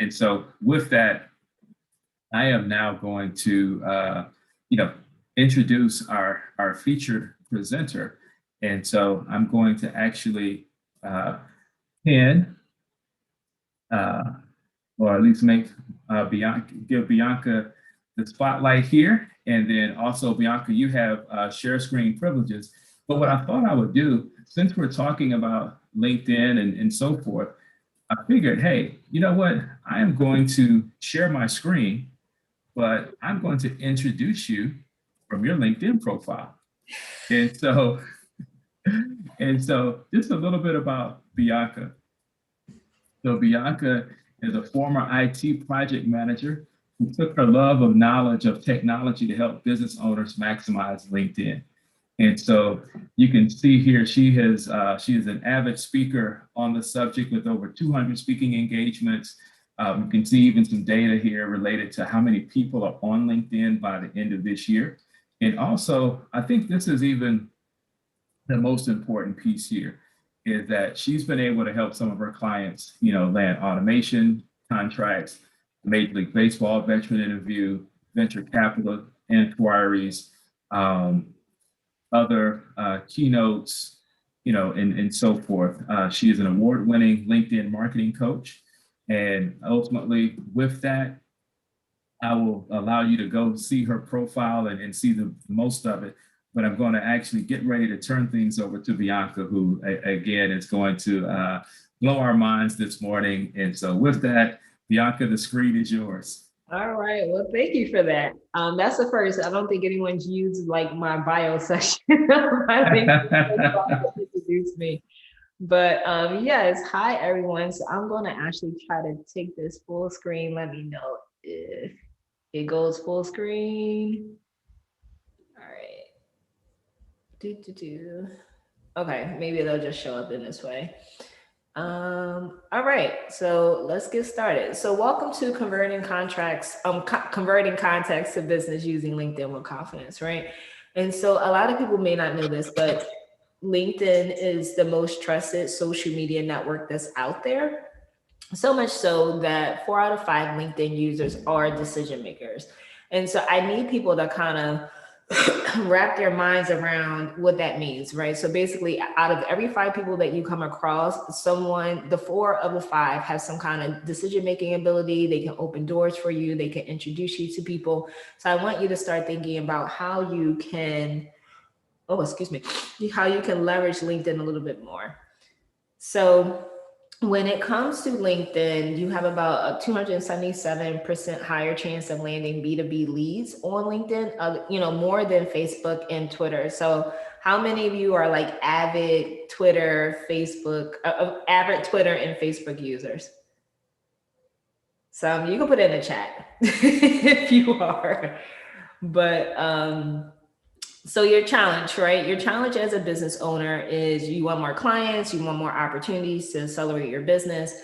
And so with that, I am now going to, introduce our featured presenter. And so I'm going to actually pin, or at least make give Bianca the spotlight here. And then also, Bianca, you have share screen privileges. But what I thought I would do, since we're talking about LinkedIn and so forth, I figured, hey, you know what? I am going to share my screen, but I'm going to introduce you from your LinkedIn profile. And so, just a little bit about Bianca. So Bianca is a former IT project manager who took her love of knowledge of technology to help business owners maximize LinkedIn. And so you can see here, she is an avid speaker on the subject with over 200 speaking engagements. You can see even some data here related to how many people are on LinkedIn by the end of this year. And also, I think this is even the most important piece here, is that she's been able to help some of her clients, land automation contracts, Major League Baseball veteran interview, venture capital inquiries, other keynotes, and so forth. She is an award-winning LinkedIn marketing coach. And ultimately, with that, I will allow you to go see her profile and see the most of it. But I'm going to actually get ready to turn things over to Bianca, who, again, is going to blow our minds this morning. And so with that, Bianca, the screen is yours. All right. Well, thank you for that. That's the first. I don't think anyone's used like my bio section. I think introduced me. But yes, hi everyone. So I'm going to actually try to take this full screen. Let me know if it goes full screen. All right. Okay, maybe they'll just show up in this way. All right, so let's get started. So welcome to converting contacts to business using LinkedIn with confidence, right? And so a lot of people may not know this, but LinkedIn is the most trusted social media network that's out there. So much so that 4 out of 5 LinkedIn users are decision makers. And so I need people to kind of wrap their minds around what that means, right? So basically, out of every 5 people that you come across, the 4 of the 5 have some kind of decision-making ability. They can open doors for you. They can introduce you to people. So I want you to start thinking about how you can, how you can leverage LinkedIn a little bit more. So when it comes to LinkedIn, you have about a 277% higher chance of landing B2B leads on LinkedIn, more than Facebook and Twitter. So how many of you are like avid Twitter and Facebook users? Some, you can put it in the chat if you are. But so your challenge, right? Your challenge as a business owner is you want more clients, you want more opportunities to accelerate your business.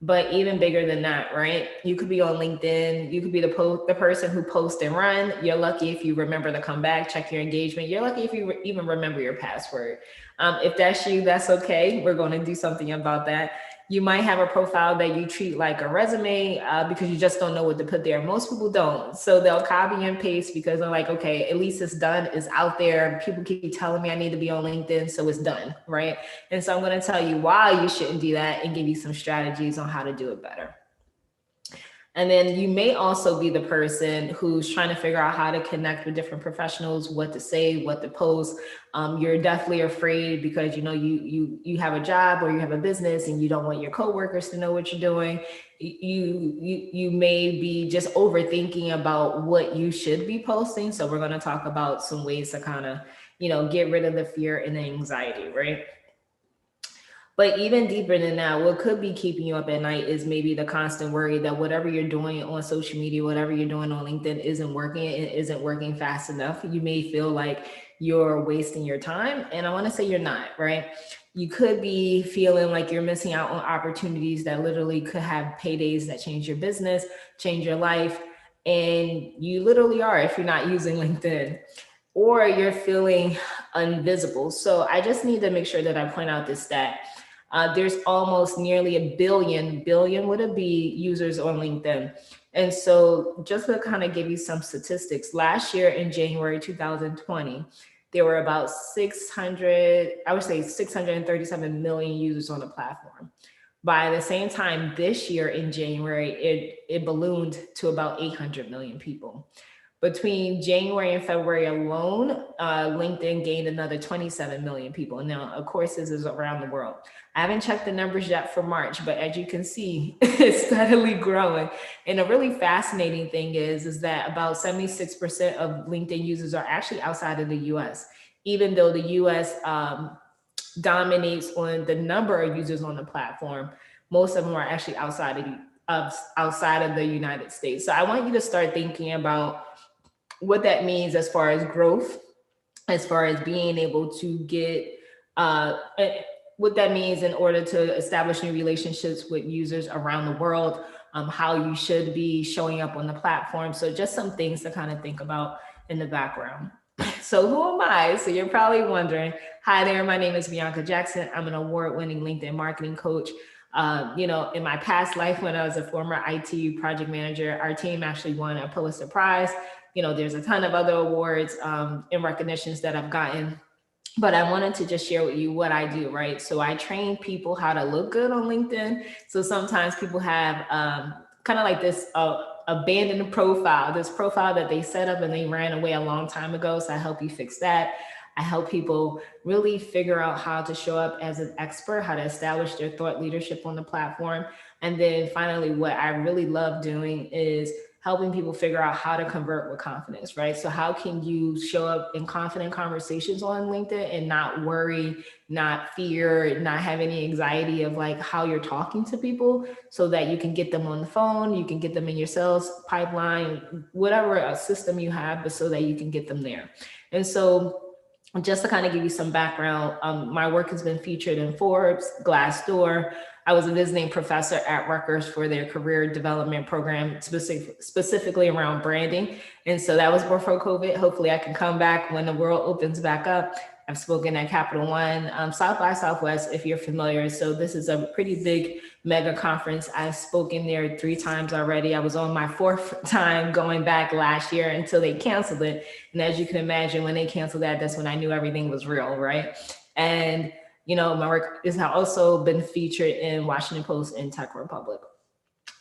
But even bigger than that, right? You could be on LinkedIn. You could be the person who posts and run. You're lucky if you remember to come back, check your engagement. You're lucky if you even remember your password. If that's you, that's okay. We're going to do something about that. You might have a profile that you treat like a resume because you just don't know what to put there. Most people don't. So they'll copy and paste because they're like, okay, at least it's done, it's out there. People keep telling me I need to be on LinkedIn, so it's done, right? And so I'm going to tell you why you shouldn't do that and give you some strategies on how to do it better. And then you may also be the person who's trying to figure out how to connect with different professionals, what to say, what to post. You're definitely afraid because you have a job or you have a business and you don't want your coworkers to know what you're doing. You may be just overthinking about what you should be posting. So we're going to talk about some ways to kind of, get rid of the fear and the anxiety, right? But even deeper than that, what could be keeping you up at night is maybe the constant worry that whatever you're doing on social media, whatever you're doing on LinkedIn isn't working. It isn't working fast enough. You may feel like you're wasting your time. And I want to say you're not, right? You could be feeling like you're missing out on opportunities that literally could have paydays that change your business, change your life. And you literally are if you're not using LinkedIn. Or you're feeling invisible. So I just need to make sure that I point out this stat. There's almost nearly a billion with a B users on LinkedIn. And so just to kind of give you some statistics, last year in January 2020, there were about 637 million users on the platform. By the same time this year in January, it ballooned to about 800 million people. Between January and February alone, LinkedIn gained another 27 million people. Now, of course, this is around the world. I haven't checked the numbers yet for March, but as you can see, it's steadily growing. And a really fascinating thing is that about 76% of LinkedIn users are actually outside of the US, even though the US dominates on the number of users on the platform. Most of them are actually outside of the United States. So I want you to start thinking about what that means as far as growth, as far as being able to get what that means in order to establish new relationships with users around the world, how you should be showing up on the platform. So just some things to kind of think about in the background. So who am I? So you're probably wondering, hi there, my name is Bianca Jackson. I'm an award-winning LinkedIn marketing coach. In my past life, when I was a former IT project manager, our team actually won a Pulitzer Prize. There's a ton of other awards and recognitions that I've gotten, but I wanted to just share with you what I do, right? So I train people how to look good on LinkedIn. So sometimes people have kind of like this abandoned profile, this profile that they set up and they ran away a long time ago. So I help you fix that. I help people really figure out how to show up as an expert, how to establish their thought leadership on the platform. And then finally, what I really love doing is helping people figure out how to convert with confidence, right? So how can you show up in confident conversations on LinkedIn and not worry, not fear, not have any anxiety of like how you're talking to people, so that you can get them on the phone, you can get them in your sales pipeline, whatever system you have, but so that you can get them there. And so just to kind of give you some background, my work has been featured in Forbes, Glassdoor. I was a visiting professor at Rutgers for their career development program, specifically around branding. And so that was before COVID. Hopefully I can come back when the world opens back up. I've spoken at Capital One, South by Southwest, if you're familiar. So this is a pretty big mega conference. I've spoken there 3 times already. I was on my 4th time going back last year until they canceled it. And as you can imagine, when they canceled that, that's when I knew everything was real, right? And my work has also been featured in Washington Post and Tech Republic.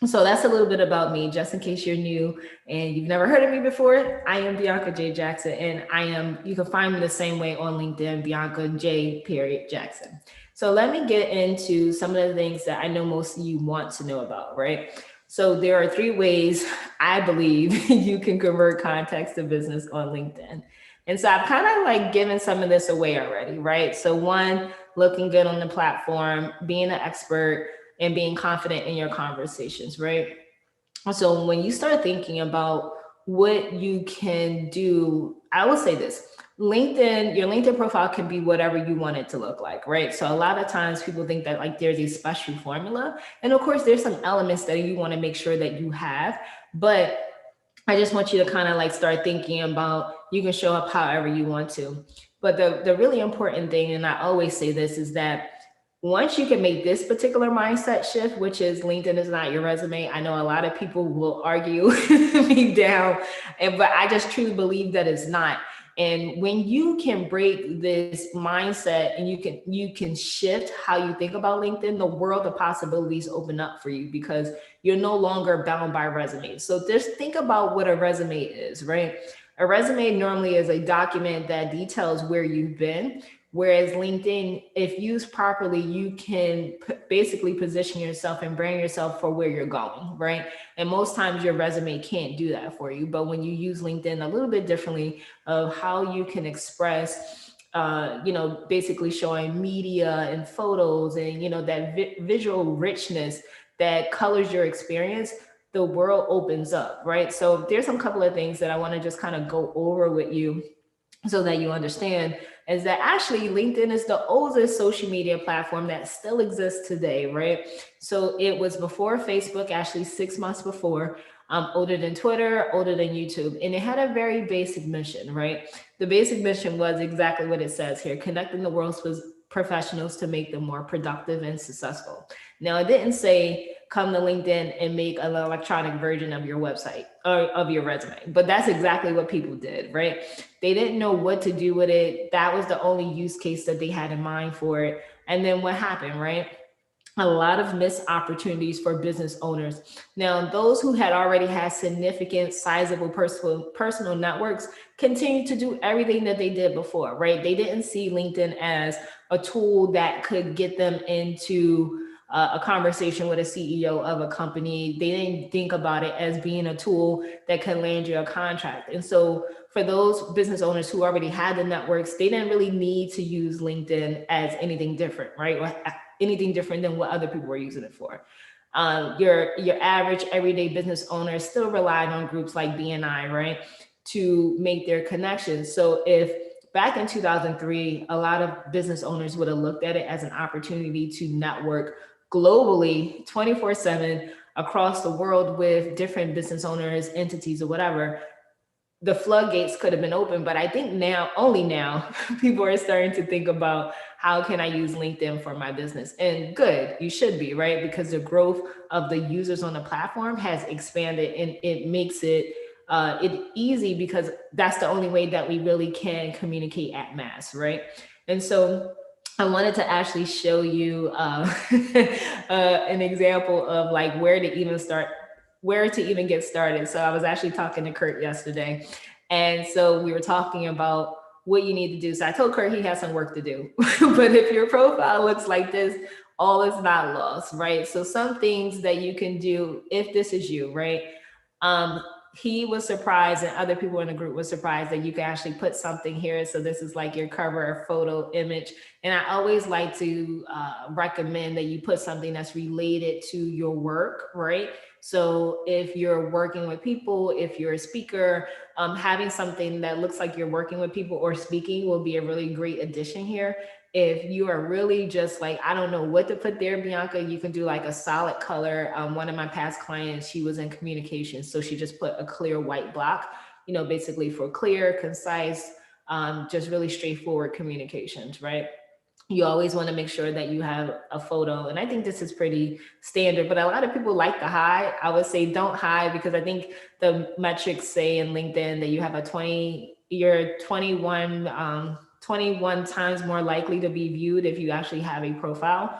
So that's a little bit about me, just in case you're new and you've never heard of me before. I am Bianca J. Jackson, and you can find me the same way on LinkedIn, Bianca J. Jackson. So let me get into some of the things that I know most of you want to know about, right? So there are 3 ways I believe you can convert contacts to business on LinkedIn. And so I've kind of like given some of this away already, right? So 1, looking good on the platform, being an expert, and being confident in your conversations, right? So when you start thinking about what you can do, I will say this, your LinkedIn profile can be whatever you want it to look like, right? So a lot of times people think that like there's a special formula. And of course, there's some elements that you want to make sure that you have, but I just want you to kind of like start thinking about, you can show up however you want to. But the really important thing, and I always say this, is that once you can make this particular mindset shift, which is LinkedIn is not your resume. I know a lot of people will argue me down, but I just truly believe that it's not. And when you can break this mindset and you can shift how you think about LinkedIn, the world of possibilities open up for you, because you're no longer bound by resumes. So just think about what a resume is, right? A resume normally is a document that details where you've been. Whereas LinkedIn, if used properly, you can basically position yourself and brand yourself for where you're going, right? And most times your resume can't do that for you. But when you use LinkedIn a little bit differently of how you can express, basically showing media and photos and, that visual richness that colors your experience, the world opens up, right? So there's some couple of things that I want to just kind of go over with you so that you understand, is that actually LinkedIn is the oldest social media platform that still exists today, right? So it was before Facebook, actually 6 months before, older than Twitter, older than YouTube. And it had a very basic mission, right? The basic mission was exactly what it says here: connecting the world's professionals to make them more productive and successful. Now, it didn't say come to LinkedIn and make an electronic version of your website or of your resume, but that's exactly what people did, right? They didn't know what to do with it. That was the only use case that they had in mind for it. And then what happened, right? A lot of missed opportunities for business owners. Now, those who had already had significant, sizable personal networks continue to do everything that they did before, right? They didn't see LinkedIn as a tool that could get them into a conversation with a CEO of a company. They didn't think about it as being a tool that can land you a contract. And so for those business owners who already had the networks, they didn't really need to use LinkedIn as anything different, right? Or anything different than what other people were using it for. Your average everyday business owner still relied on groups like BNI, right, to make their connections. So if back in 2003, a lot of business owners would have looked at it as an opportunity to network globally 24/7 across the world with different business owners, entities, or whatever, the floodgates could have been open. But I think now, only now, people are starting to think about how can I use LinkedIn for my business? And good, you should be, right? Because the growth of the users on the platform has expanded, and it makes it easy, because that's the only way that we really can communicate at mass, right? And so I wanted to actually show you an example of like where to even get started. So I was actually talking to Kurt yesterday. And so we were talking about what you need to do. So I told Kurt he has some work to do. But if your profile looks like this, all is not lost, right? So some things that you can do if this is you, right? He was surprised, and other people in the group were surprised that you can actually put something here. So this is like your cover photo image. And I always like to recommend that you put something that's related to your work, right? So if you're working with people, if you're a speaker, having something that looks like you're working with people or speaking will be a really great addition here. If you are really just like, I don't know what to put there, Bianca, you can do like a solid color. One of my past clients, she was in communications, so she just put a clear white block, basically for clear, concise, just really straightforward communications, right? You always want to make sure that you have a photo. And I think this is pretty standard, but a lot of people like to hide. I would say don't hide, because I think the metrics say in LinkedIn that you have you're 21 times more likely to be viewed if you actually have a profile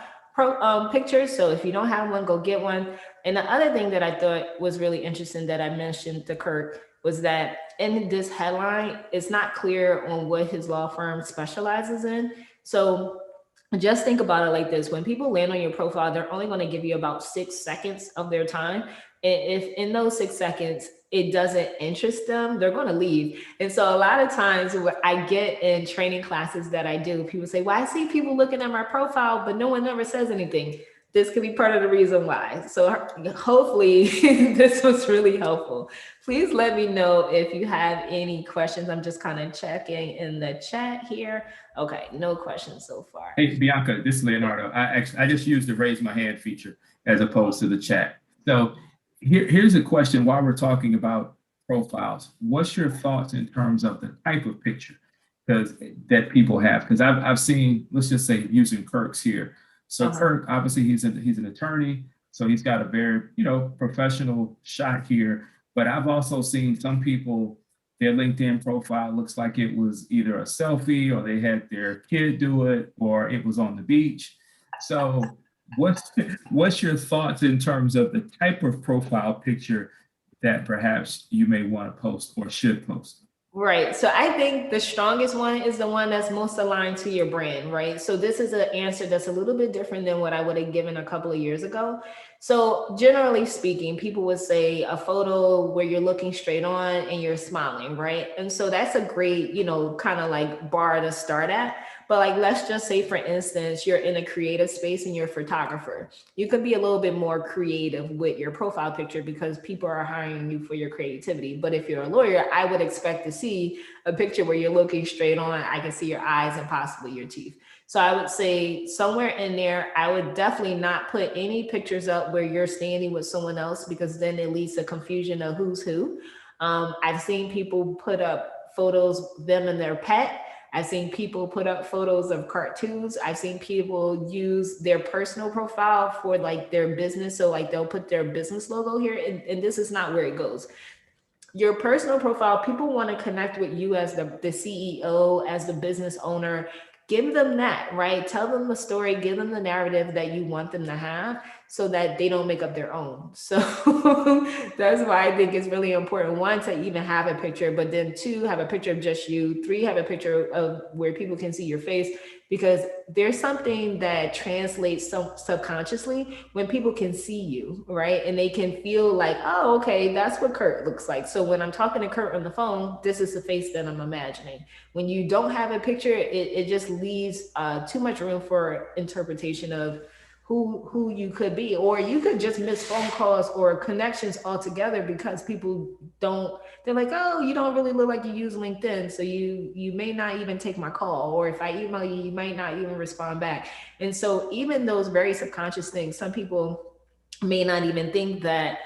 picture. So if you don't have one, go get one. And the other thing that I thought was really interesting that I mentioned to Kurt was that in this headline, it's not clear on what his law firm specializes in. So just think about it like this. When people land on your profile, they're only going to give you about 6 seconds of their time. And if in those 6 seconds, it doesn't interest them, they're going to leave. And so a lot of times what I get in training classes that I do, people say, well, I see people looking at my profile, but no one ever says anything. This could be part of the reason why. So hopefully this was really helpful. Please let me know if you have any questions. I'm just kind of checking in the chat here. Okay, no questions so far. Hey, Bianca, this is Leonardo. I just used the raise my hand feature as opposed to the chat. So here's a question while we're talking about profiles. What's your thoughts in terms of the type of picture that people have? Because I've seen, let's just say using Kirk's here. So Kirk, obviously he's an attorney, so he's got a very, professional shot here. But I've also seen some people, their LinkedIn profile looks like it was either a selfie, or they had their kid do it, or it was on the beach. So what's your thoughts in terms of the type of profile picture that perhaps you may want to post or should post? Right. So I think the strongest one is the one that's most aligned to your brand, right? So this is an answer that's a little bit different than what I would have given a couple of years ago. So generally speaking, people would say a photo where you're looking straight on and you're smiling, right? And so that's a great, kind of like bar to start at. But like, let's just say, for instance, you're in a creative space and you're a photographer. You could be a little bit more creative with your profile picture because people are hiring you for your creativity. But if you're a lawyer, I would expect to see a picture where you're looking straight on. I can see your eyes and possibly your teeth. So I would say somewhere in there, I would definitely not put any pictures up where you're standing with someone else, because then it leads to confusion of who's who. I've seen people put up photos, them and their pet. I've seen people put up photos of cartoons. I've seen people use their personal profile for like their business. So like they'll put their business logo here, and this is not where it goes. Your personal profile, people want to connect with you as the CEO, as the business owner. Give them that, right? Tell them the story, give them the narrative that you want them to have so that they don't make up their own. So that's why I think it's really important, one, to even have a picture, but then two, have a picture of just you, three, have a picture of where people can see your face, because there's something that translates subconsciously when people can see you, right? And they can feel like, oh, okay, that's what Kurt looks like. So when I'm talking to Kurt on the phone, this is the face that I'm imagining. When you don't have a picture, it just leaves too much room for interpretation of who you could be, or you could just miss phone calls or connections altogether because people don't, they're like, oh, you don't really look like you use LinkedIn, so you may not even take my call, or if I email you, you might not even respond back. And so even those very subconscious things, some people may not even think that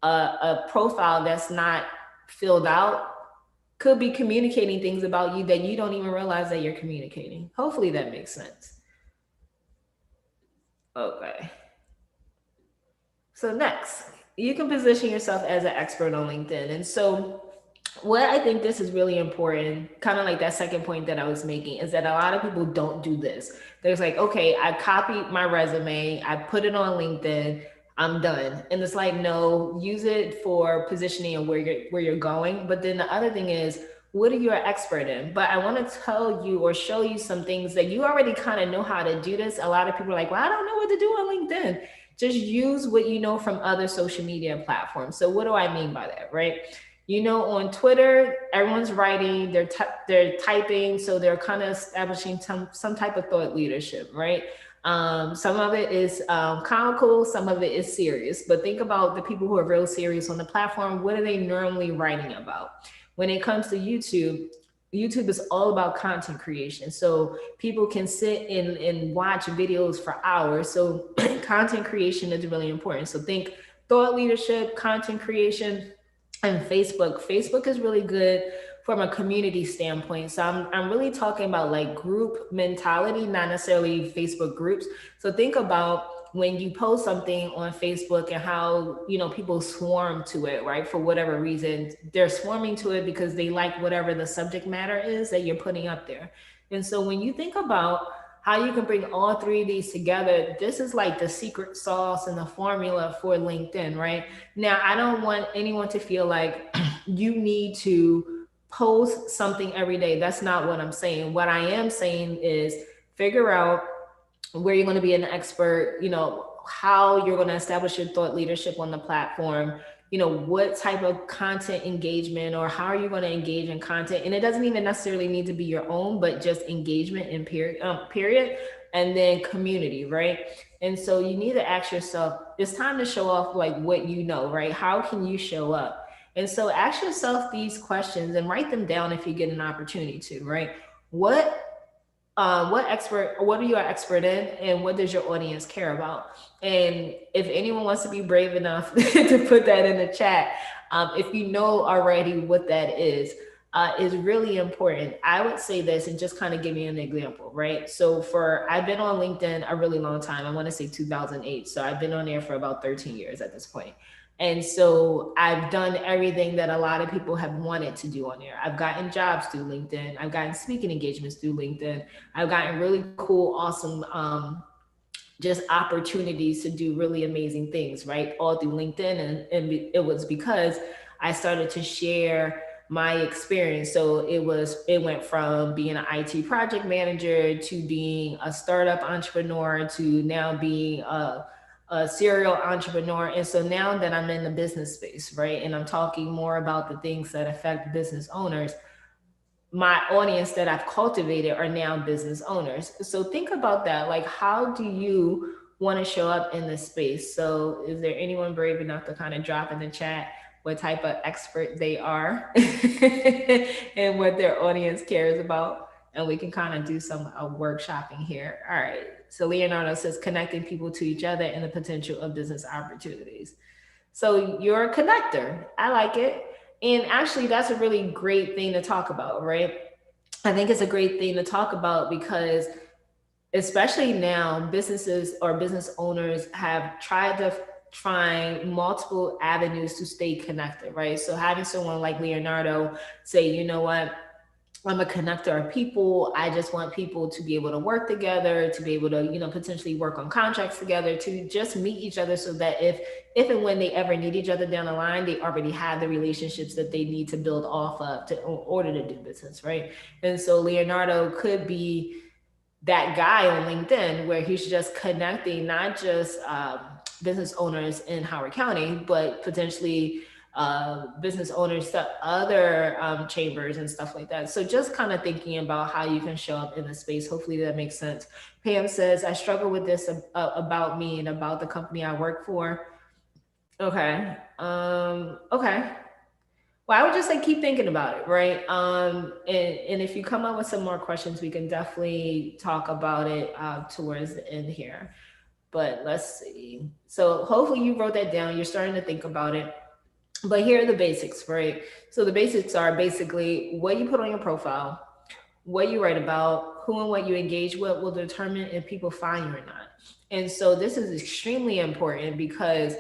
a profile that's not filled out could be communicating things about you that you don't even realize that you're communicating. Hopefully that makes sense. Okay. So next, you can position yourself as an expert on LinkedIn. And so what I think this is really important, kind of like that second point that I was making, is that a lot of people don't do this. There's like, okay, I copied my resume, I put it on LinkedIn, I'm done. And it's like, no, use it for positioning and where you're going. But then the other thing is, what are you an expert in? But I want to tell you or show you some things that you already kind of know how to do this. A lot of people are like, well, I don't know what to do on LinkedIn. Just use what you know from other social media platforms. So what do I mean by that, right? You know, on Twitter, everyone's writing, they're typing, so they're kind of establishing some type of thought leadership, right? Some of it is comical, some of it is serious. But think about the people who are real serious on the platform. What are they normally writing about? When it comes to YouTube, YouTube is all about content creation. So people can sit and watch videos for hours. So content creation is really important. So think thought leadership, content creation, and Facebook. Facebook is really good from a community standpoint. So I'm really talking about like group mentality, not necessarily Facebook groups. So think about when you post something on Facebook and how, you know, people swarm to it, right? For whatever reason, they're swarming to it because they like whatever the subject matter is that you're putting up there. And so when you think about how you can bring all three of these together, this is like the secret sauce and the formula for LinkedIn, right? Now, I don't want anyone to feel like you need to post something every day. That's not what I'm saying. What I am saying is figure out where you're going to be an expert, you know, how you're going to establish your thought leadership on the platform, you know, what type of content engagement or how are you going to engage in content. And it doesn't even necessarily need to be your own, but just engagement in period. And then community, right? And so you need to ask yourself, it's time to show off like what you know, right? How can you show up? And so ask yourself these questions and write them down if you get an opportunity to, right? What are you an expert in, and what does your audience care about? And if anyone wants to be brave enough to put that in the chat, if you know already what that is really important. I would say this and just kind of give you an example, right? So I've been on LinkedIn a really long time. I want to say 2008. So I've been on there for about 13 years at this point. And so I've done everything that a lot of people have wanted to do on there. I've gotten jobs through LinkedIn. I've gotten speaking engagements through LinkedIn. I've gotten really cool, awesome, just opportunities to do really amazing things, right? All through LinkedIn. And it was because I started to share my experience. So it went from being an IT project manager to being a startup entrepreneur to now being a serial entrepreneur. And so now that I'm in the business space, right, and I'm talking more about the things that affect business owners, my audience that I've cultivated are now business owners. So think about that. Like, how do you want to show up in this space? So is there anyone brave enough to kind of drop in the chat what type of expert they are and what their audience cares about? And we can kind of do some workshopping here. All right. So Leonardo says connecting people to each other and the potential of business opportunities. So you're a connector. I like it. And actually, that's a really great thing to talk about, right? I think it's a great thing to talk about because especially now, businesses or business owners have tried to find multiple avenues to stay connected, right? So having someone like Leonardo say, you know what, I'm a connector of people. I just want people to be able to work together, to be able to, potentially work on contracts together, to just meet each other so that if and when they ever need each other down the line, they already have the relationships that they need to build off of in order to do business, right? And so Leonardo could be that guy on LinkedIn where he's just connecting not just business owners in Howard County, but potentially business owners to other chambers and stuff like that. So just kind of thinking about how you can show up in the space. Hopefully that makes sense. Pam says, I struggle with this about me and about the company I work for. Okay. Okay. Well, I would just say keep thinking about it, right? And if you come up with some more questions, we can definitely talk about it towards the end here. But let's see. So hopefully you wrote that down. You're starting to think about it. But here are the basics, right? So the basics are basically what you put on your profile, what you write about, who and what you engage with will determine if people find you or not. And so this is extremely important because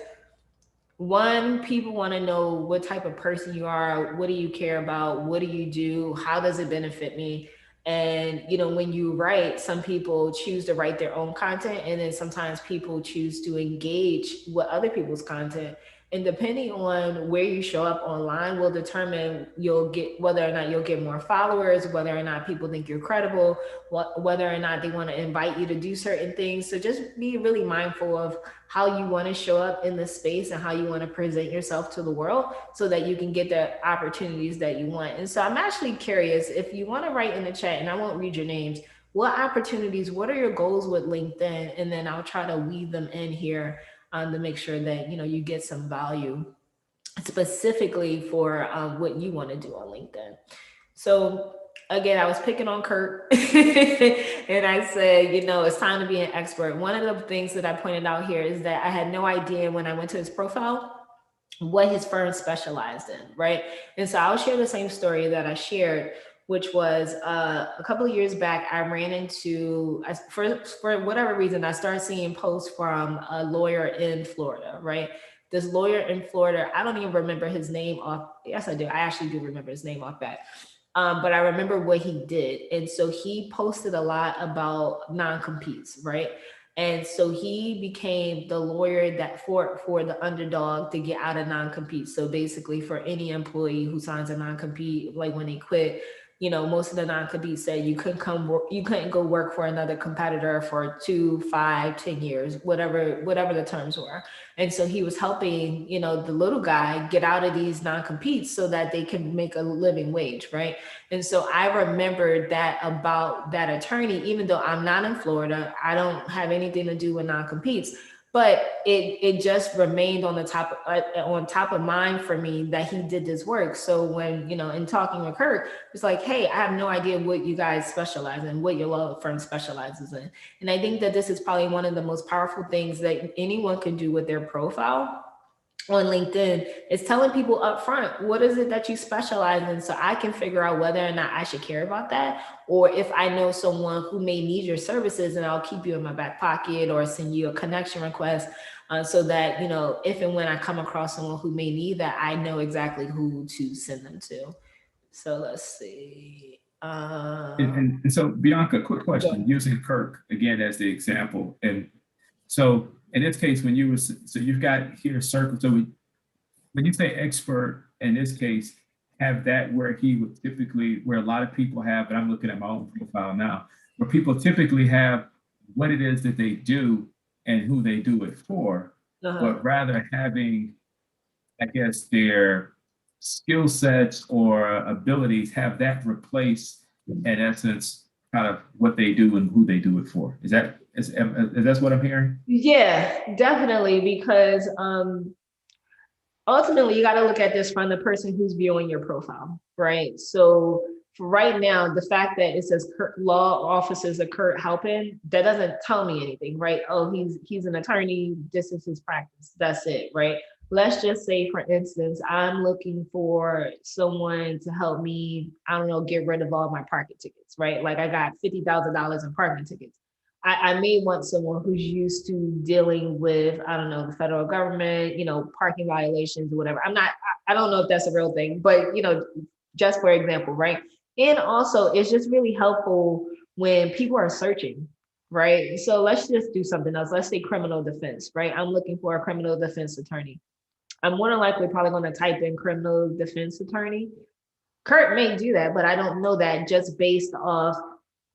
one, people want to know what type of person you are, what do you care about, what do you do, how does it benefit me? And when you write, some people choose to write their own content, and then sometimes people choose to engage with other people's content. And depending on where you show up online will determine you'll get whether or not you'll get more followers, whether or not people think you're credible, whether or not they want to invite you to do certain things. So just be really mindful of how you want to show up in the space and how you want to present yourself to the world so that you can get the opportunities that you want. And so I'm actually curious if you want to write in the chat, and I won't read your names, what opportunities, what are your goals with LinkedIn? And then I'll try to weave them in here to make sure that you get some value specifically for what you want to do on LinkedIn. So again, I was picking on Kurt and I said, it's time to be an expert. One of the things that I pointed out here is that I had no idea when I went to his profile what his firm specialized in, right? And so I'll share the same story that I shared, which was a couple of years back, I ran into, for whatever reason, I started seeing posts from a lawyer in Florida, right? This lawyer in Florida, I don't even remember his name off. Yes, I do. I actually do remember his name off bat. But I remember what he did. And so he posted a lot about non-competes, right? And so he became the lawyer that for the underdog to get out of non-compete. So basically for any employee who signs a non-compete, like when they quit, most of the non-compete said you couldn't go work for another competitor for 2, 5, 10 years, whatever the terms were. And so he was helping, the little guy get out of these non-competes so that they can make a living wage, right? And so I remembered that about that attorney, even though I'm not in Florida, I don't have anything to do with non-competes. But it just remained on top of mind for me that he did this work. So when, in talking with Kurt, it's like, hey, I have no idea what you guys specialize in, what your law firm specializes in. And I think that this is probably one of the most powerful things that anyone can do with their profile on LinkedIn is telling people up front, what is it that you specialize in? So I can figure out whether or not I should care about that. Or if I know someone who may need your services, and I'll keep you in my back pocket or send you a connection request so that, if and when I come across someone who may need that, I know exactly who to send them to. So let's see. And so Bianca, quick question, using Kirk again as the example. And so in this case, you've got here circle. So when you say expert, in this case, have that where he would typically, where a lot of people have, and I'm looking at my own profile now, where people typically have what it is that they do and who they do it for, but rather having, I guess, their skill sets or abilities have that replace, in essence, kind of what they do and who they do it for. Is that what I'm hearing? Yeah, definitely, because ultimately you got to look at this from the person who's viewing your profile, right? So for right now, the fact that it says law offices of Kurt Halpin, that doesn't tell me anything, right? Oh, he's an attorney, this is his practice, that's it, right? let's just say, for instance, I'm looking for someone to help me, I don't know, get rid of all my parking tickets, right? Like I got $50,000 in parking tickets. I may want someone who's used to dealing with, I don't know, the federal government, parking violations or whatever. I don't know if that's a real thing, but, just for example, right? And also, it's just really helpful when people are searching, right? So let's just do something else. Let's say criminal defense, right? I'm looking for a criminal defense attorney. I'm more than likely probably going to type in criminal defense attorney. Kurt may do that, but I don't know that just based off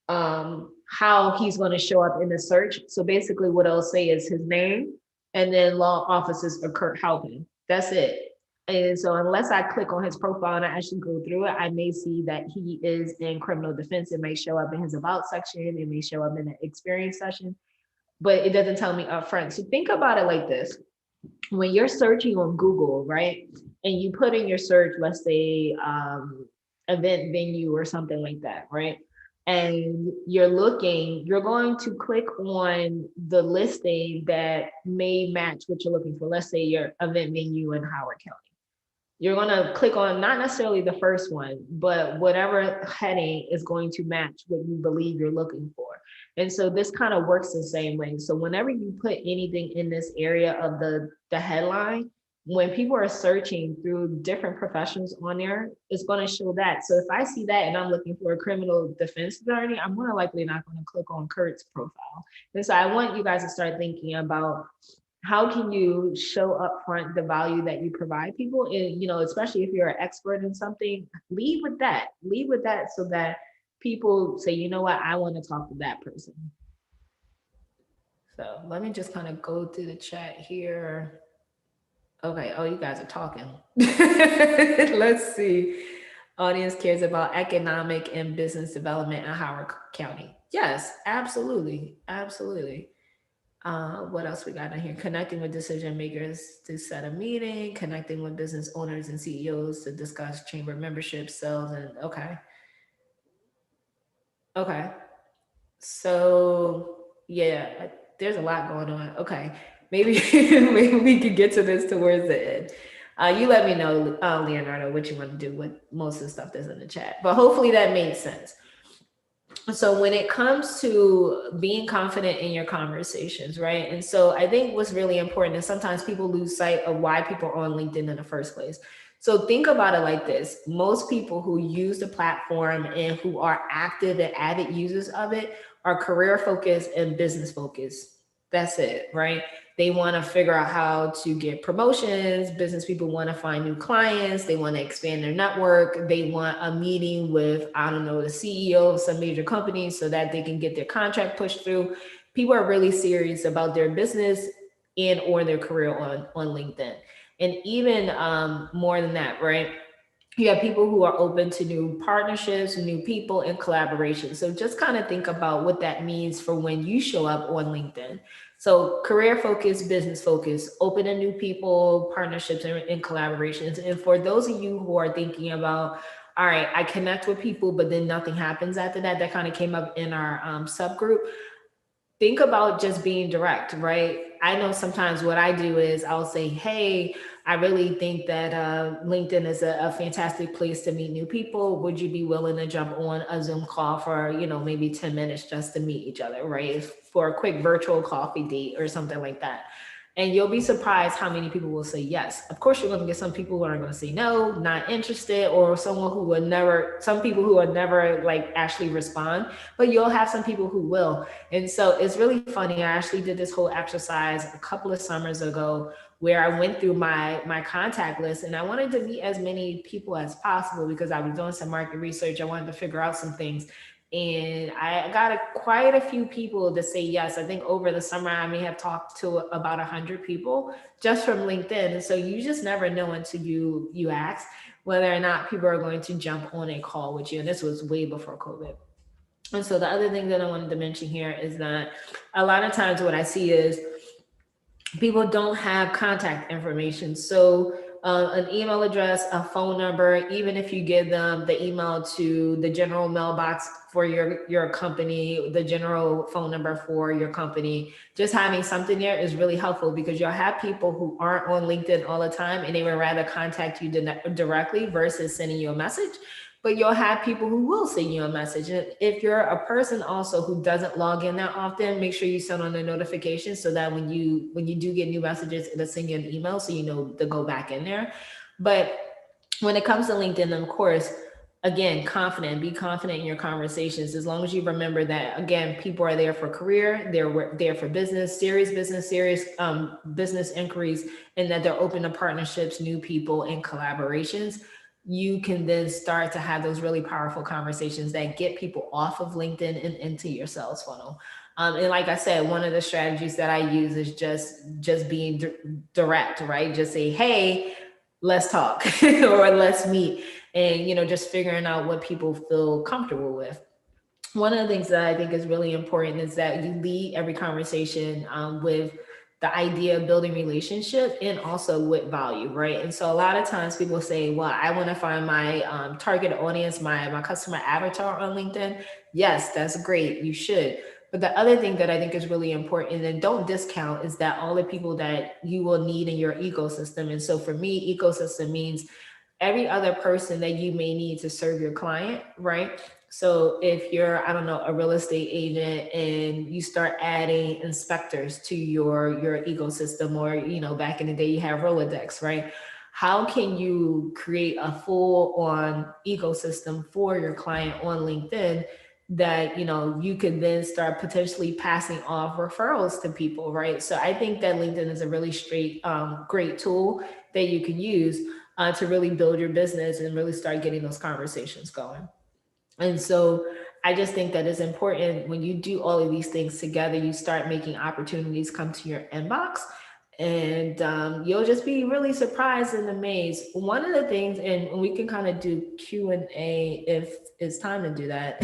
how he's going to show up in the search. So basically, what I'll say is his name and then law offices of Kurt Halpin. That's it. And so, unless I click on his profile and I actually go through it, I may see that he is in criminal defense. It may show up in his about section, it may show up in the experience section, but it doesn't tell me upfront. So, think about it like this: when you're searching on Google, right, and you put in your search, let's say event venue or something like that, right? And you're looking, you're going to click on the listing that may match what you're looking for. Let's say your event venue in Howard County. You're going to click on not necessarily the first one, but whatever heading is going to match what you believe you're looking for. And so this kind of works the same way. So whenever you put anything in this area of the headline, when people are searching through different professions on there, it's going to show that. So if I see that and I'm looking for a criminal defense attorney, I'm more likely not going to click on Kurt's profile. And so I want you guys to start thinking about how can you show up front the value that you provide people, and especially if you're an expert in something, lead with that so that people say, you know what, I want to talk to that person. So let me just kind of go through the chat here. Okay. Oh, you guys are talking. Let's see. Audience cares about economic and business development in Howard County. Yes, absolutely. Absolutely. What else we got in here? Connecting with decision makers to set a meeting, connecting with business owners and CEOs to discuss chamber membership sales. And okay. Okay. So yeah, there's a lot going on. Okay. Maybe maybe we could get to this towards the end. You let me know, Leonardo, what you want to do with most of the stuff that's in the chat. But hopefully that made sense. So when it comes to being confident in your conversations, right? And so I think what's really important is sometimes people lose sight of why people are on LinkedIn in the first place. So think about it like this: most people who use the platform and who are active and avid users of it are career focused and business focused. That's it, right? They want to figure out how to get promotions. Business people want to find new clients. They want to expand their network. They want a meeting with, I don't know, the CEO of some major company so that they can get their contract pushed through. People are really serious about their business and or their career on LinkedIn. And even more than that, right? You have people who are open to new partnerships, new people, and collaboration. So just kind of think about what that means for when you show up on LinkedIn. So career focus, business focus, open to new people, partnerships, and collaborations. And for those of you who are thinking about, all right, I connect with people, but then nothing happens after that, that kind of came up in our subgroup. Think about just being direct, right? I know sometimes what I do is I'll say, hey, I really think that LinkedIn is a fantastic place to meet new people. Would you be willing to jump on a Zoom call for, maybe 10 minutes just to meet each other, right? For a quick virtual coffee date or something like that. And you'll be surprised how many people will say yes. Of course, you're going to get some people who are going to say no, not interested, or some people who will never like actually respond, but you'll have some people who will. And so it's really funny. I actually did this whole exercise a couple of summers ago where I went through my contact list and I wanted to meet as many people as possible because I was doing some market research. I wanted to figure out some things. And I got quite a few people to say yes. I think over the summer, I may have talked to about 100 people just from LinkedIn. And so you just never know until you ask whether or not people are going to jump on a call with you. And this was way before COVID. And so the other thing that I wanted to mention here is that a lot of times what I see is people don't have contact information. So an email address, a phone number, even if you give them the email to the general mailbox for your company, the general phone number for your company, just having something there is really helpful, because you'll have people who aren't on LinkedIn all the time and they would rather contact you directly versus sending you a message. But you'll have people who will send you a message. And if you're a person also who doesn't log in that often, make sure you send on the notifications so that when you do get new messages, it'll send you an email so you know to go back in there. But when it comes to LinkedIn, of course, again, be confident in your conversations. As long as you remember that, again, people are there for career, they're there for business, serious business inquiries, and that they're open to partnerships, new people, and collaborations. You can then start to have those really powerful conversations that get people off of LinkedIn and into your sales funnel. And like I said, one of the strategies that I use is just being direct, right? Just say, hey, let's talk or let's meet, and just figuring out what people feel comfortable with. One of the things that I think is really important is that you lead every conversation with the idea of building relationship and also with value, right? And so a lot of times people say, well, I want to find my target audience, my customer avatar on LinkedIn. Yes, that's great. You should. But the other thing that I think is really important, and don't discount, is that all the people that you will need in your ecosystem. And so for me, ecosystem means every other person that you may need to serve your client, right? So if you're, I don't know, a real estate agent and you start adding inspectors to your ecosystem, or, back in the day you have Rolodex, right? How can you create a full on ecosystem for your client on LinkedIn that, you could then start potentially passing off referrals to people, right? So I think that LinkedIn is a really great tool that you can use to really build your business and really start getting those conversations going. And so I just think that it's important when you do all of these things together, you start making opportunities come to your inbox, and you'll just be really surprised and amazed. One of the things, and we can kind of do Q&A if it's time to do that,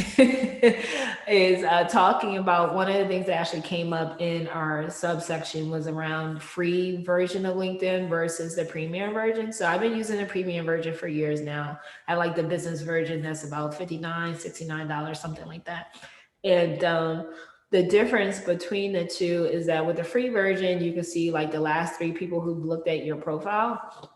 is talking about one of the things that actually came up in our subsection was around free version of LinkedIn versus the premium version. So I've been using the premium version for years now. I like the business version that's about $59, $69, something like that. And the difference between the two is that with the free version, you can see like the last 3 people who've looked at your profile.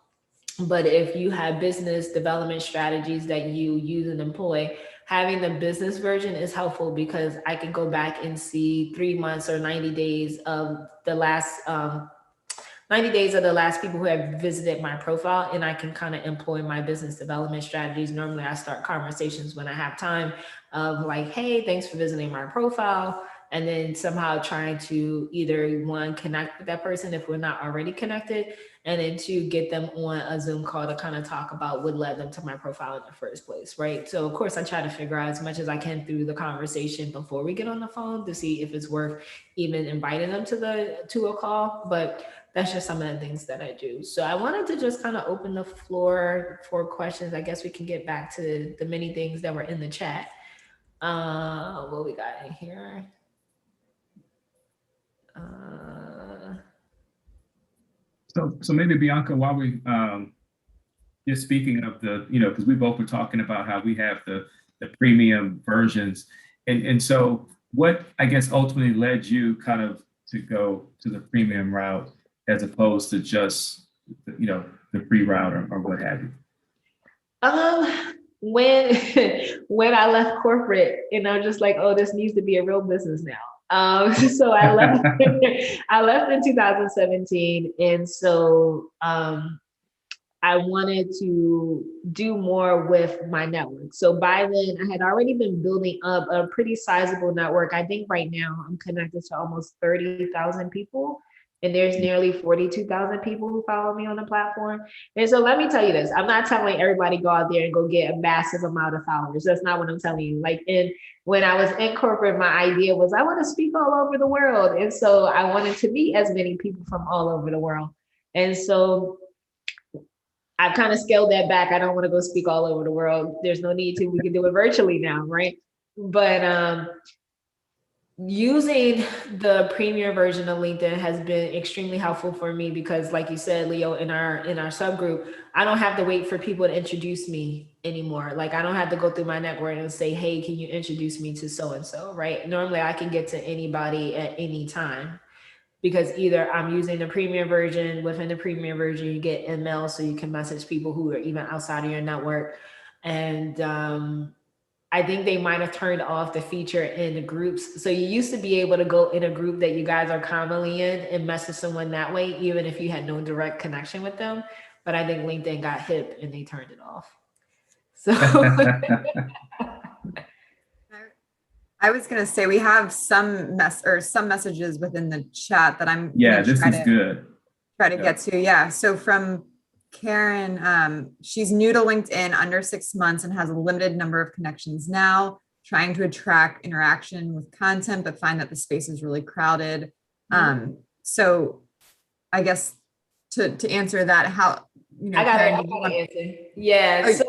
But if you have business development strategies that you use and employ, having the business version is helpful, because I can go back and see 3 months or 90 days of the last 90 days of the last people who have visited my profile, and I can kind of employ my business development strategies. Normally I start conversations when I have time of like, hey, thanks for visiting my profile. And then somehow trying to either 1, connect with that person if we're not already connected, and then 2, get them on a Zoom call to kind of talk about what led them to my profile in the first place, right? So of course I try to figure out as much as I can through the conversation before we get on the phone to see if it's worth even inviting them to a call. But that's just some of the things that I do. So I wanted to just kind of open the floor for questions. I guess we can get back to the many things that were in the chat. What we got in here? So maybe Bianca, while we you're speaking of the, because we both were talking about how we have the premium versions, and so what I guess ultimately led you kind of to go to the premium route as opposed to just the free route or what have you? When when I left corporate, and I'm just like, oh, this needs to be a real business now. So I left. I left in 2017, and so I wanted to do more with my network. So by then, I had already been building up a pretty sizable network. I think right now I'm connected to almost 30,000 people. And there's nearly 42,000 people who follow me on the platform. And so let me tell you this, I'm not telling everybody go out there and go get a massive amount of followers. That's not what I'm telling you. Like when I was in corporate, my idea was I want to speak all over the world. And so I wanted to meet as many people from all over the world. And so I've kind of scaled that back. I don't want to go speak all over the world. There's no need to. We can do it virtually now, right? But Using the premium version of LinkedIn has been extremely helpful for me because, like you said, Leo, in our subgroup, I don't have to wait for people to introduce me anymore. Like, I don't have to go through my network and say, hey, can you introduce me to so and so, right? Normally I can get to anybody at any time, because either I'm using the premium version. Within the premium version, you get email, so you can message people who are even outside of your network. And I think they might have turned off the feature in the groups. So you used to be able to go in a group that you guys are commonly in and message someone that way, even if you had no direct connection with them. But I think LinkedIn got hip and they turned it off. So I was going to say we have some messages within the chat that I'm Yeah, this is good. Try to get to. Yeah. So from Karen, she's new to LinkedIn, under 6 months, and has a limited number of connections now, trying to attract interaction with content, but find that the space is really crowded. So I guess to answer that, how, I gotta answer. Yeah. So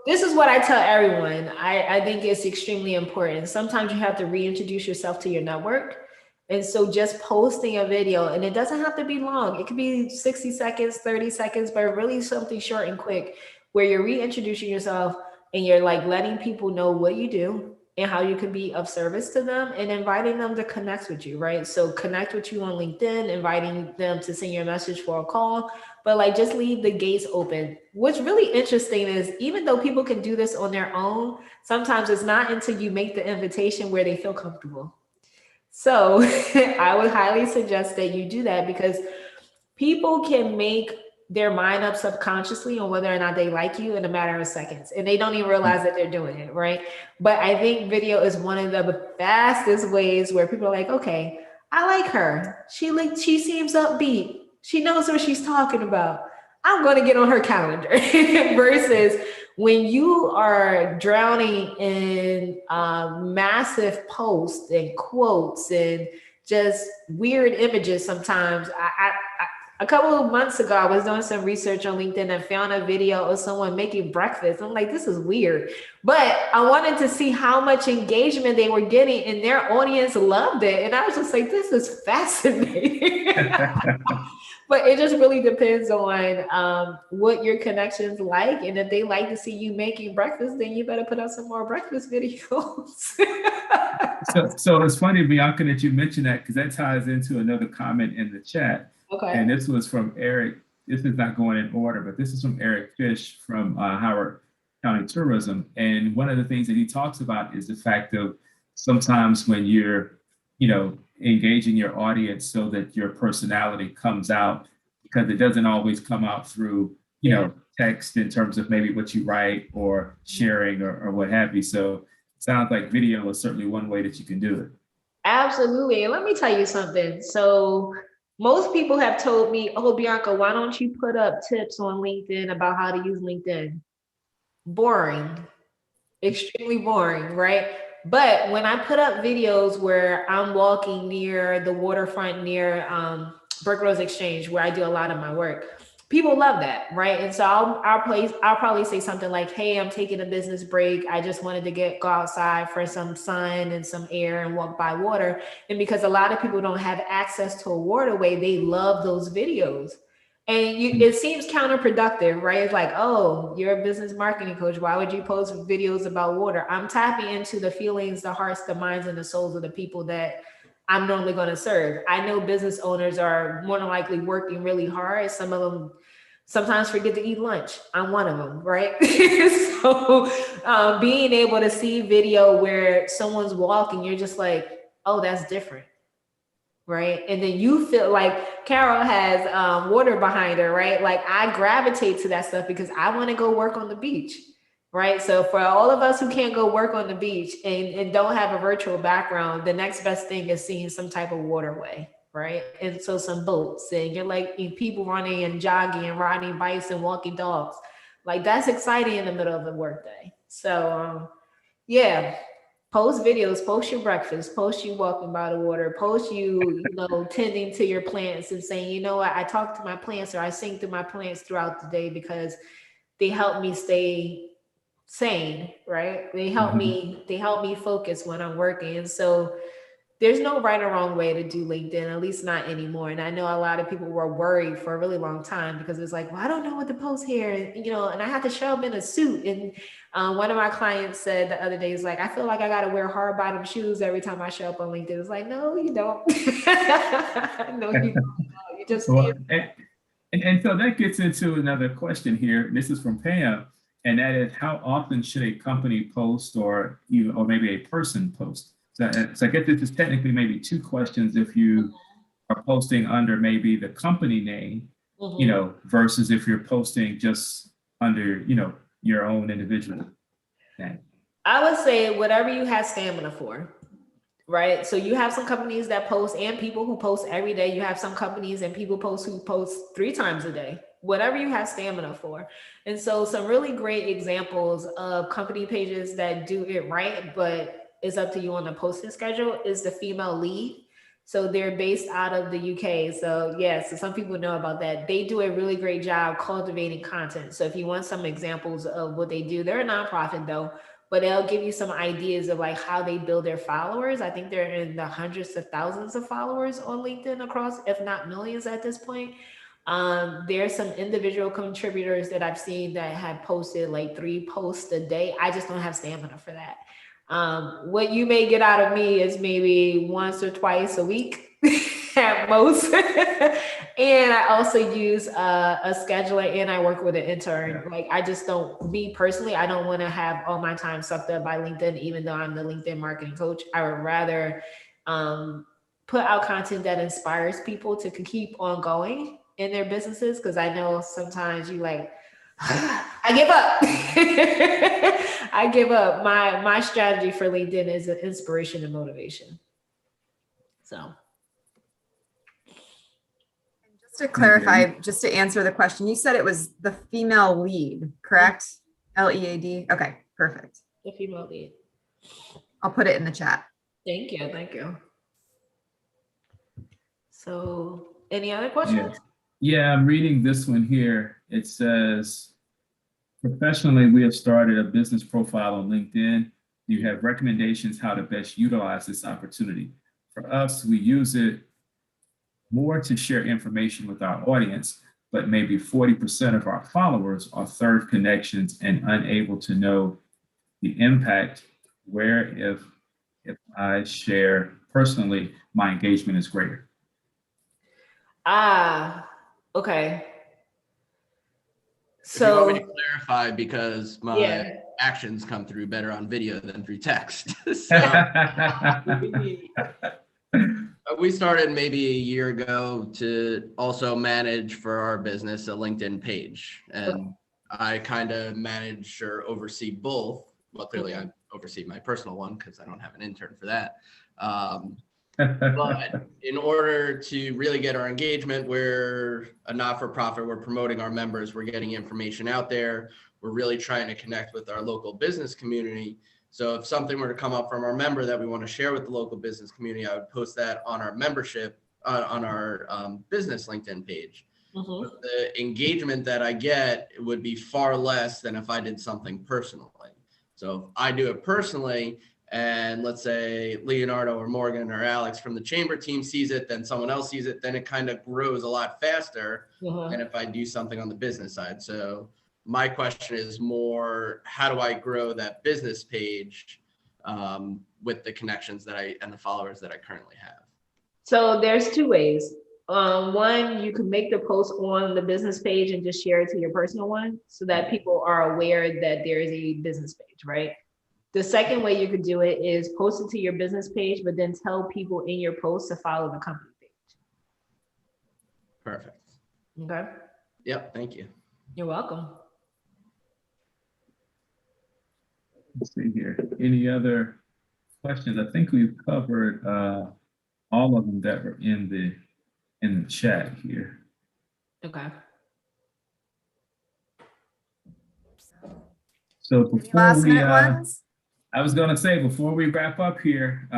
this is what I tell everyone. I think it's extremely important. Sometimes you have to reintroduce yourself to your network. And so just posting a video, and it doesn't have to be long. It could be 60 seconds, 30 seconds, but really something short and quick where you're reintroducing yourself and you're like letting people know what you do and how you can be of service to them and inviting them to connect with you, right? So connect with you on LinkedIn, inviting them to send you a message for a call, but like just leave the gates open. What's really interesting is even though people can do this on their own, sometimes it's not until you make the invitation where they feel comfortable. So I would highly suggest that you do that, because people can make their mind up subconsciously on whether or not they like you in a matter of seconds, and they don't even realize that they're doing it, right? But I think video is one of the fastest ways where people are like, okay, I like her. She seems upbeat. She knows what she's talking about. I'm going to get on her calendar. Versus when you are drowning in massive posts and quotes and just weird images sometimes. A couple of months ago, I was doing some research on LinkedIn and found a video of someone making breakfast. I'm like, this is weird. But I wanted to see how much engagement they were getting, and their audience loved it. And I was just like, this is fascinating. But it just really depends on what your connections like. And if they like to see you making breakfast, then you better put out some more breakfast videos. So it's funny, Bianca, that you mentioned that, because that ties into another comment in the chat. Okay. And this was from Eric. This is not going in order, but this is from Eric Fish from Howard County Tourism. And one of the things that he talks about is the fact of sometimes when you're, engaging your audience so that your personality comes out, because it doesn't always come out through, text in terms of maybe what you write or sharing or what have you. So it sounds like video is certainly one way that you can do it. Absolutely. And let me tell you something. So most people have told me, oh, Bianca, why don't you put up tips on LinkedIn about how to use LinkedIn? Boring, extremely boring, right? But when I put up videos where I'm walking near the waterfront near Burke Rose Exchange, where I do a lot of my work, people love that, right? And so I'll probably say something like, hey, I'm taking a business break. I just wanted to go outside for some sun and some air and walk by water. And because a lot of people don't have access to a waterway, they love those videos. And it seems counterproductive, right? It's like, oh, you're a business marketing coach. Why would you post videos about water? I'm tapping into the feelings, the hearts, the minds, and the souls of the people that I'm normally going to serve. I know business owners are more than likely working really hard. Some of them sometimes forget to eat lunch. I'm one of them, right? So being able to see video where someone's walking, you're just like, oh, that's different. Right. And then you feel like Carol has water behind her, right? Like I gravitate to that stuff because I want to go work on the beach. Right. So for all of us who can't go work on the beach and don't have a virtual background, the next best thing is seeing some type of waterway. Right. And so some boats, and you're like people running and jogging and riding bikes and walking dogs. Like that's exciting in the middle of the workday. So yeah. Post videos, post your breakfast, post you walking by the water, post you tending to your plants and saying, you know what, I talk to my plants or I sing to my plants throughout the day because they help me stay sane, right? They help me focus when I'm working. And so there's no right or wrong way to do LinkedIn, at least not anymore. And I know a lot of people were worried for a really long time because it's like, well, I don't know what to post here, and I have to show up in a suit. And one of my clients said the other day, is like, I feel like I got to wear hard bottom shoes every time I show up on LinkedIn. It's like, no, you don't. No, you don't. You just Well, and so that gets into another question here. This is from Pam, and that is, how often should a company post, or maybe a person post? So I guess this is technically maybe two questions. If you are posting under maybe the company name, versus if you're posting just under, your own individual name. I would say whatever you have stamina for, right? So you have some companies that post and people who post every day. You have some companies and people who post 3 times a day, whatever you have stamina for. And so some really great examples of company pages that do it right, but it's up to you on the posting schedule, is the Female Lead. So they're based out of the UK. So so some people know about that. They do a really great job cultivating content. So if you want some examples of what they do, they're a nonprofit though, but they'll give you some ideas of like how they build their followers. I think they're in the hundreds of thousands of followers on LinkedIn across, if not millions at this point. There's some individual contributors that I've seen that have posted like 3 posts a day. I just don't have stamina for that. What you may get out of me is maybe once or twice a week at most. And I also use a scheduler, and I work with an intern. Like, I just don't, me personally, I don't want to have all my time sucked up by LinkedIn, even though I'm the LinkedIn marketing coach. I would rather put out content that inspires people to keep on going in their businesses. Cause I know sometimes you like, I give up. I give up. My strategy for LinkedIn is inspiration and motivation. So. Just to clarify, just to answer the question, you said it was the Female Lead, correct? LEAD. Okay, perfect. The Female Lead. I'll put it in the chat. Thank you. Thank you. So, any other questions? Yeah, I'm reading this one here. It says, professionally, we have started a business profile on LinkedIn. You have recommendations how to best utilize this opportunity. For us, we use it more to share information with our audience, but maybe 40% of our followers are third connections and unable to know the impact where if I share personally, my engagement is greater. Okay. So you want me So to clarify, because my actions come through better on video than through text. We started maybe a year ago to also manage for our business a LinkedIn page, and I kind of manage or oversee both. Well, clearly I oversee my personal one because I don't have an intern for that. But in order to really get our engagement, we're a not-for-profit, we're promoting our members, we're getting information out there, we're really trying to connect with our local business community. So if something were to come up from our member that we want to share with the local business community, I would post that on our membership, on our business LinkedIn page. But the engagement that I get would be far less than if I did something personally. So if I do it personally, and let's say Leonardo or Morgan or Alex from the chamber team sees it, then someone else sees it, then it kind of grows a lot faster than if I do something on the business side. So my question is more, how do I grow that business page with the connections that and the followers that I currently have? So there's 2 ways. One, you can make the post on the business page and just share it to your personal one so that people are aware that there is a business page, right? The second way you could do it is post it to your business page, but then tell people in your post to follow the company page. Perfect. Okay. Yep. Thank you. You're welcome. Let's see here. Any other questions? I think we've covered all of them that were in the chat here. Okay. So Any before last we, minute ones? I was going to say, before we wrap up here,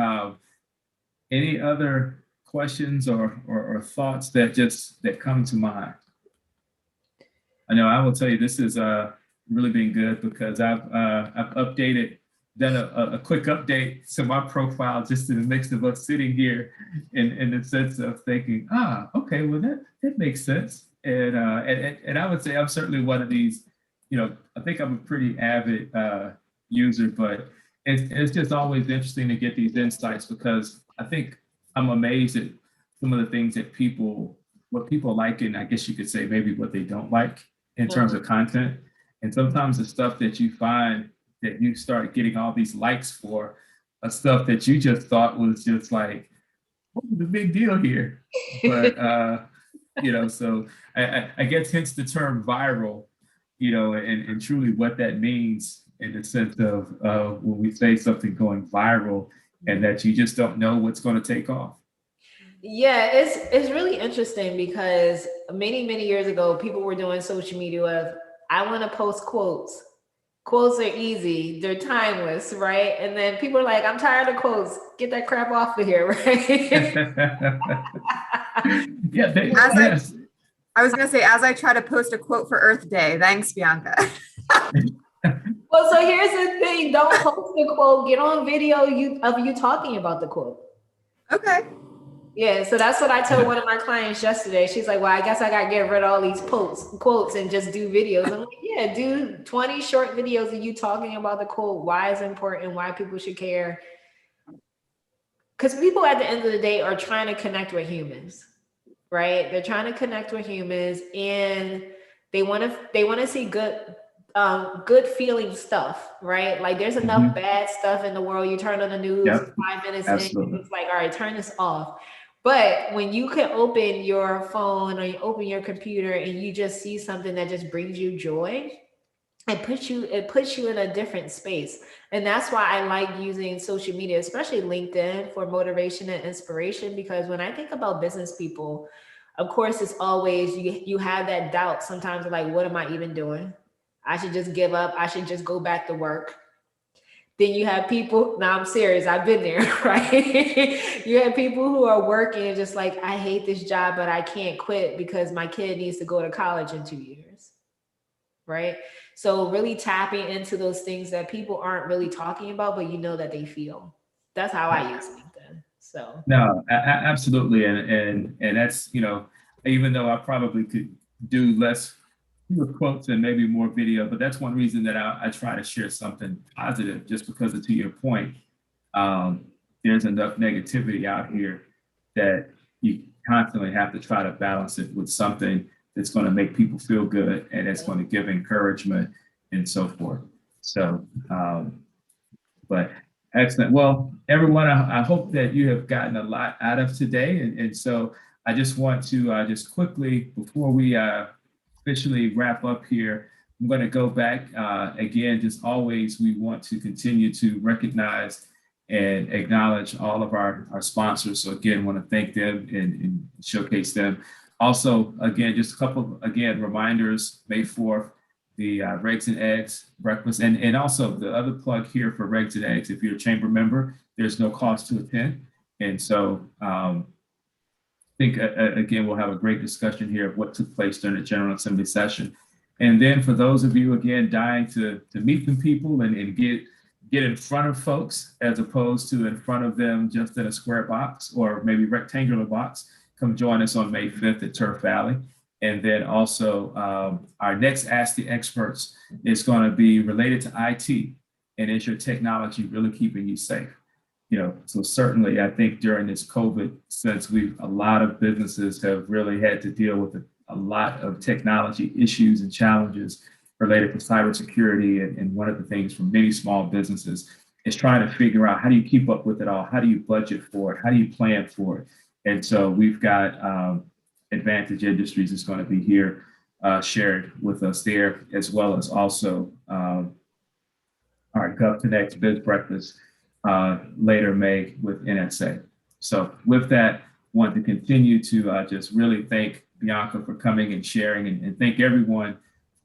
any other questions or thoughts that come to mind? I know I will tell you, this is really been good because I've updated done a quick update to my profile just in the mix of us sitting here in the sense of thinking, okay, well that makes sense. And I would say I'm certainly one of these, I think I'm a pretty avid user, but it's just always interesting to get these insights because I think I'm amazed at some of the things that what people like, and I guess you could say maybe what they don't like in terms of content. And sometimes the stuff that you find that you start getting all these likes for, stuff that you just thought was just like, what's the big deal here? But so I guess hence the term viral, and truly what that means in the sense of when we say something going viral and that you just don't know what's going to take off. Yeah, it's really interesting because many years ago, people were doing social media of, I want to post quotes. Quotes are easy, they're timeless, right? And then people are like, I'm tired of quotes. Get that crap off of here, right? Yeah, yes. I was gonna say, as I try to post a quote for Earth Day. Thanks, Bianca. Well, so here's the thing: don't post the quote. Get on video of you talking about the quote. Okay. Yeah, so that's what I told one of my clients yesterday. She's like, well, I guess I got to get rid of all these quotes and just do videos. I'm like, yeah, do 20 short videos of you talking about the quote, why it's important, why people should care. Because people at the end of the day are trying to connect with humans, right? They're trying to connect with humans and they want to see good feeling stuff, right? Like there's enough bad stuff in the world. You turn on the news 5 minutes in, it's like, all right, turn this off. But when you can open your phone or you open your computer and you just see something that just brings you joy, it puts you in a different space. And that's why I like using social media, especially LinkedIn, for motivation and inspiration. Because when I think about business people, of course, it's always, you have that doubt sometimes, like, what am I even doing? I should just give up. I should just go back to work. Then you have people, now I'm serious, I've been there, right? You have people who are working and just like, I hate this job, but I can't quit because my kid needs to go to college in 2 years, right? So really tapping into those things that people aren't really talking about, but you know that they feel. That's how I use LinkedIn. So no, absolutely, and that's even though I probably could do fewer quotes and maybe more video, but that's one reason that I try to share something positive, just because to your point, there's enough negativity out here that you constantly have to try to balance it with something that's going to make people feel good and it's going to give encouragement and so forth. So, but excellent. Well, everyone, I hope that you have gotten a lot out of today. And so I just want to just quickly, before we officially wrap up here, I'm going to go back again. Just always, we want to continue to recognize and acknowledge all of our sponsors. So again, want to thank them and showcase them. Also, again, just a couple reminders. May 4th, the Regs and Eggs breakfast, and also the other plug here for Regs and Eggs. If you're a chamber member, there's no cost to attend, and so. I think, again, we'll have a great discussion here of what took place during the General Assembly session. And then for those of you, again, dying to meet the people and get in front of folks as opposed to in front of them just in a square box or maybe rectangular box, come join us on May 5th at Turf Valley. And then also our next Ask the Experts is going to be related to IT. And is your technology really keeping you safe? So certainly I think during this COVID, since a lot of businesses have really had to deal with a lot of technology issues and challenges related to cybersecurity. And one of the things for many small businesses is trying to figure out, how do you keep up with it all? How do you budget for it? How do you plan for it? And so we've got Advantage Industries is going to be here shared with us there, as well as also our GovConnect Biz Breakfast later May with NSA. So with that, want to continue to just really thank Bianca for coming and sharing, and thank everyone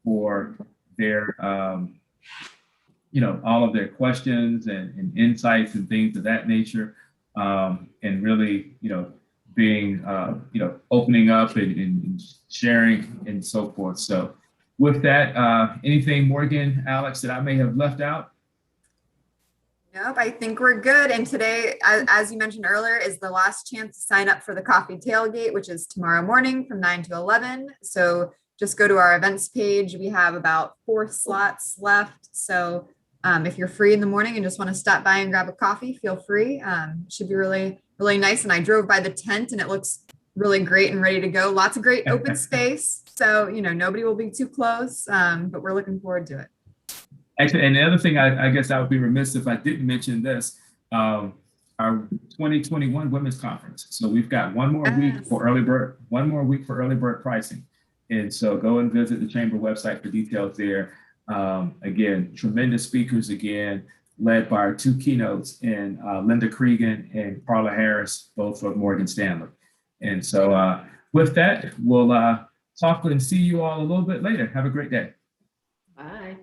for their, all of their questions and insights and things of that nature, and really, being, opening up and sharing and so forth. So with that, anything, Morgan, Alex, that I may have left out? Nope, I think we're good. And today, as you mentioned earlier, is the last chance to sign up for the coffee tailgate, which is tomorrow morning from 9 to 11. So just go to our events page. We have about 4 slots left. So if you're free in the morning and just want to stop by and grab a coffee, feel free. Should be really, really nice. And I drove by the tent and it looks really great and ready to go. Lots of great open space. So, nobody will be too close, but we're looking forward to it. Actually, and the other thing, I guess I would be remiss if I didn't mention this, our 2021 Women's Conference. So we've got one more week for early bird pricing. And so go and visit the Chamber website for details there. Again, tremendous speakers again, led by our 2 keynotes in Linda Cregan and Carla Harris, both from Morgan Stanley. And so with that, we'll talk and see you all a little bit later. Have a great day. Bye.